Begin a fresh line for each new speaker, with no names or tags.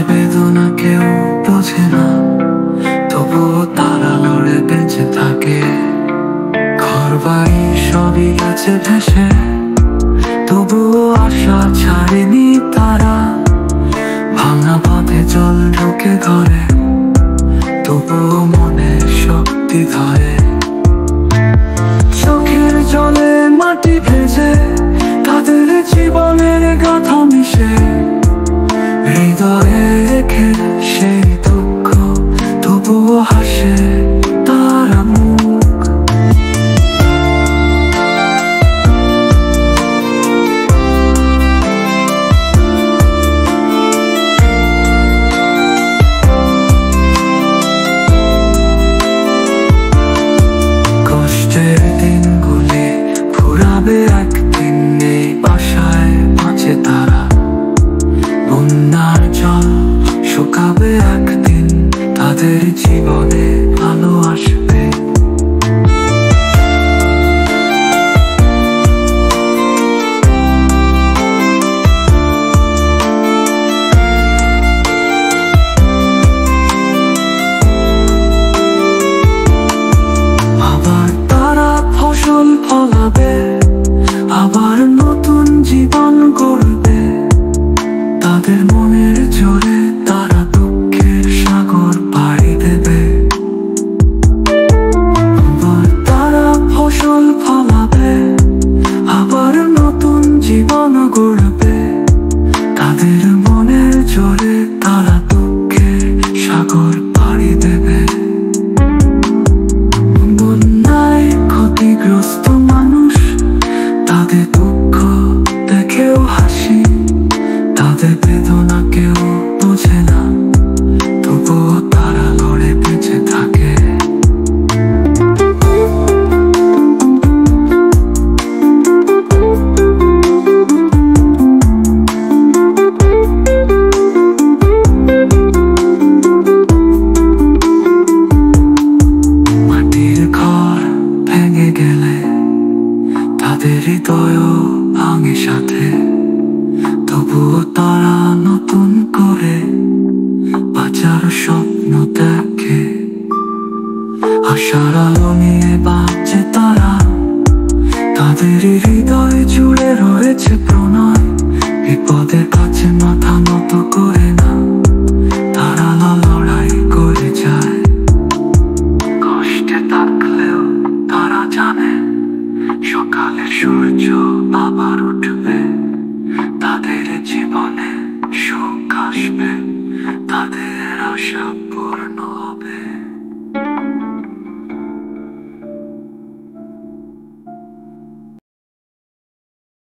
বেদনা কেউ বোঝে না, তবুও তারা লড়ে বেঁচে থাকে। ঘর বাড়ি সবই আছে ভেসে, তবুও আশা ছাড়েনি তারা। ভাঙা পথে জল ঢুকে ঘরে, তবুও মনে শক্তি ধরে। চোখের জলে মাটি ভেজে, তাদের জীবনের গাথা মিশে, হৃদয়ে রেখে সেই দুঃখ, তবুও হাসে তারা মুখ। কষ্টের দিনগুলি ফুরাবে একদিন, নেই বাসায় বাঁচে তারা। বন্যার জল শুকাবে একদিন, তাদের জীবনে আলো আসবে। আবার তারা ফসল ফলাবে, আবার নতুন জীবন গড়বে। তাদের মনের জোরে তারা দুঃখের সাগর পাড়ি দেবে। আবার তারা ফসল ফলাবে, আবার নতুন জীবন গড়বে। তাদের মনের জোরে তারা দুঃখের সাগর পাড়ি দেবে। বন্যায় ক্ষতিগ্রস্ত মানুষ, তাদের দুঃখ দেখেও হাসি। তাদের বেদনা কেউ বোঝে না, তবুও তারা লড়ে বেঁচে থাকে। মাটির ঘর ভেঙে গেলে তাদের হৃদয়ও ভাঙে সাথে, তবুও তারা নতুন করে বাঁচার স্বপ্ন দেখে। আশার আলো নিয়ে বাঁচে তারা, তাদের হৃদয় জুড়ে রয়েছে প্রণয়। বিপদের কাছে মাথা নত করে না, তারা লড়াই করে যায়। কষ্টে থাকলেও তারা জানে, সকালে সূর্য আবার উঠবে। তাদের জীবনে সুখ আসবে, তাদের আশা পূর্ণ হবে।